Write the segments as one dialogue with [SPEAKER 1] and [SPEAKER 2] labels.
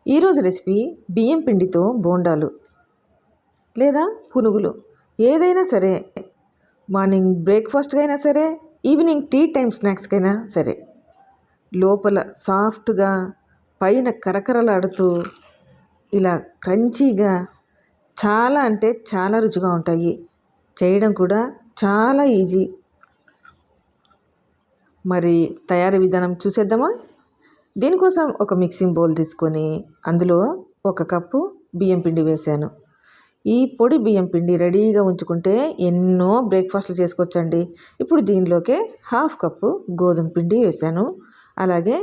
[SPEAKER 1] ఈరోజు రెసిపీ బియ్యం పిండితో బోండాలు లేదా పునుగులు ఏదైనా సరే, మార్నింగ్ బ్రేక్ఫాస్ట్కి అయినా సరే, ఈవినింగ్ టీ టైం స్నాక్స్కైనా సరే, లోపల సాఫ్ట్గా పైన కరకరలాడుతూ ఇలా క్రంచీగా చాలా అంటే చాలా రుచిగా ఉంటాయి. చేయడం కూడా చాలా ఈజీ. మరి తయారీ విధానం చూసేద్దామా? దీనికోసం ఒక మిక్సింగ్ బౌల్ తీసుకొని అందులో 1 కప్పు బియ్యం పిండి వేసాను. ఈ పొడి బియ్యం పిండి రెడీగా ఉంచుకుంటే ఎన్నో బ్రేక్ఫాస్ట్లు చేసుకోవచ్చండి. ఇప్పుడు దీనిలోకే 1/2 కప్పు గోధుమ పిండి వేసాను. అలాగే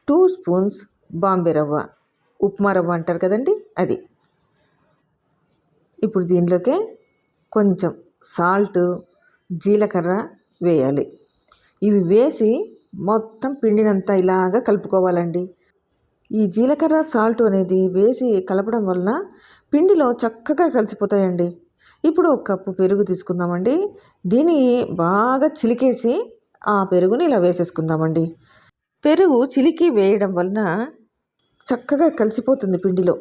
[SPEAKER 1] 2 స్పూన్స్ బాంబే రవ్వ, ఉప్మా రవ్వ అంటారు కదండి, అది. ఇప్పుడు దీనిలోకే కొంచెం సాల్ట్, జీలకర్ర వేయాలి. ఇవి వేసి మొత్తం పిండినంతా ఇలాగా కలుపుకోవాలండి. ఈ జీలకర్ర, సాల్ట్ అనేది వేసి కలపడం వలన పిండిలో చక్కగా కలిసిపోతాయండి. ఇప్పుడు 1 కప్పు పెరుగు తీసుకుందామండి. దీన్ని బాగా చిలికేసి ఆ పెరుగుని ఇలా వేసేసుకుందామండి. పెరుగు చిలికి వేయడం వలన చక్కగా కలిసిపోతుంది పిండిలో.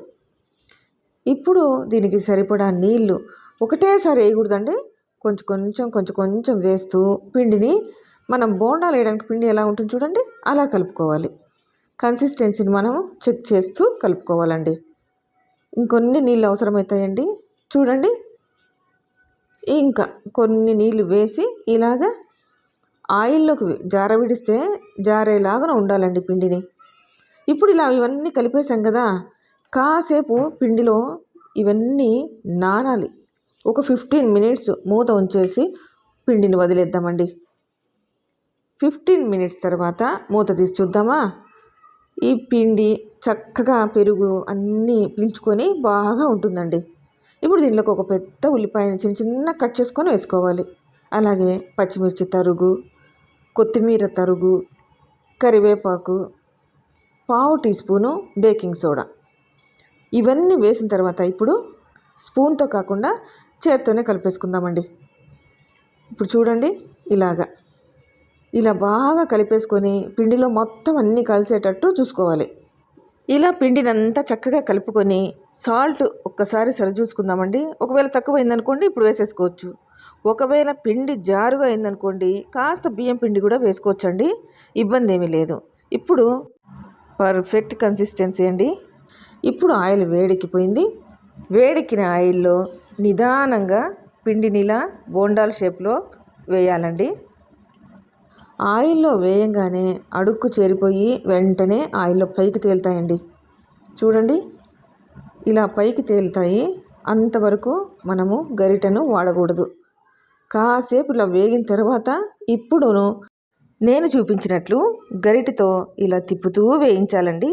[SPEAKER 1] ఇప్పుడు దీనికి సరిపడా నీళ్ళు ఒకటేసారి వేయకూడదండి. కొంచెం కొంచెం వేస్తూ పిండిని, మనం బోండాలు వేయడానికి పిండి ఎలా ఉంటుంది చూడండి, అలా కలుపుకోవాలి. కన్సిస్టెన్సీని మనం చెక్ చేస్తూ కలుపుకోవాలండి. ఇంకొన్ని నీళ్ళు అవసరమవుతాయండి. చూడండి, ఇంకా కొన్ని నీళ్ళు వేసి ఇలాగా ఆయిల్లోకి విడిస్తే జారేలాగా ఉండాలండి పిండిని. ఇప్పుడు ఇలా ఇవన్నీ కలిపేసాం కదా, కాసేపు పిండిలో ఇవన్నీ నానాలి. ఒక 15 మినిట్స్ మూత ఉంచేసి పిండిని వదిలేద్దామండి. 15 మినిట్స్ తర్వాత మూత తీసి చూద్దామా? ఈ పిండి చక్కగా పెరుగు అన్నీ పీల్చుకొని బాగా ఉంటుందండి. ఇప్పుడు దీనిలోకి ఒక పెద్ద ఉల్లిపాయని చిన్న కట్ చేసుకొని వేసుకోవాలి. అలాగే పచ్చిమిర్చి తరుగు, కొత్తిమీర తరుగు, కరివేపాకు, 1/2 టీ స్పూను బేకింగ్ సోడా, ఇవన్నీ వేసిన తర్వాత ఇప్పుడు స్పూన్తో కాకుండా చేత్తోనే కలిపేసుకుందామండి. ఇప్పుడు చూడండి, ఇలా బాగా కలిపేసుకొని పిండిలో మొత్తం అన్నీ కలిసేటట్టు చూసుకోవాలి. ఇలా పిండినంతా చక్కగా కలుపుకొని సాల్ట్ ఒక్కసారి సరి చూసుకుందామండి. ఒకవేళ తక్కువ అయిందనుకోండి ఇప్పుడు వేసేసుకోవచ్చు. ఒకవేళ పిండి జారుగా అయిందనుకోండి కాస్త బియ్యం పిండి కూడా వేసుకోవచ్చండి, ఇబ్బంది ఏమీ లేదు. ఇప్పుడు పర్ఫెక్ట్ కన్సిస్టెన్సీ అండి. ఇప్పుడు ఆయిల్ వేడెక్కిపోయింది. వేడెక్కిన ఆయిల్లో నిదానంగా పిండిని ఇలా బోండాల షేప్లో వేయాలండి. ఆయిల్లో వేయంగానే అడుక్కు చేరిపోయి వెంటనే ఆయిల్లో పైకి తేలుతాయండి. చూడండి, ఇలా పైకి తేలుతాయి. అంతవరకు మనము గరిటెను వాడకూడదు. కాసేపు ఇలా వేగిన తర్వాత ఇప్పుడు నేను చూపించినట్లు గరిటెతో ఇలా తిప్పుతూ వేయించాలండి.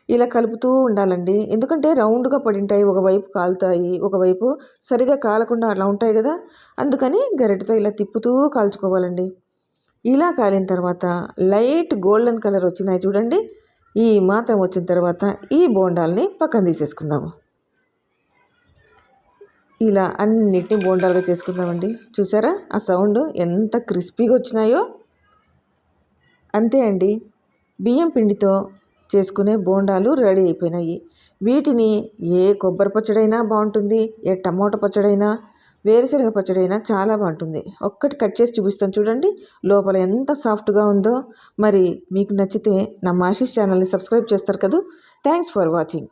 [SPEAKER 1] ఇలా కలుపుతూ ఉండాలండి. ఎందుకంటే రౌండ్గా పడింటాయి, ఒకవైపు కాలుతాయి, ఒకవైపు సరిగా కాలకుండా అలా ఉంటాయి కదా, అందుకని గరిటెతో ఇలా తిప్పుతూ కాల్చుకోవాలండి. ఇలా కాలిన తర్వాత లైట్ గోల్డెన్ కలర్ వచ్చినాయి చూడండి, ఈ మాత్రం వచ్చిన తర్వాత ఈ బోండాల్ని పక్కన తీసేసుకుందాము. ఇలా అన్నిటినీ బోండాలుగా చేసుకుందామండి. చూసారా ఆ సౌండ్ ఎంత క్రిస్పీగా వచ్చినాయో? అంతే అండి, బియ్యం పిండితో చేసుకునే బోండాలు రెడీ అయిపోయినాయి. వీటిని ఏ కొబ్బరి పచ్చడైనా బాగుంటుంది, ఏ టమోటా పచ్చడైనా, వేరుశనగ పచ్చడైనా చాలా బాగుంటుంది. ఒక్కటి కట్ చేసి చూపిస్తాను చూడండి, లోపల ఎంత సాఫ్ట్గా ఉందో. మరి మీకు నచ్చితే నా మాషిష్ ఛానల్ని సబ్స్క్రైబ్ చేస్తారు కదా. Thanks for watching.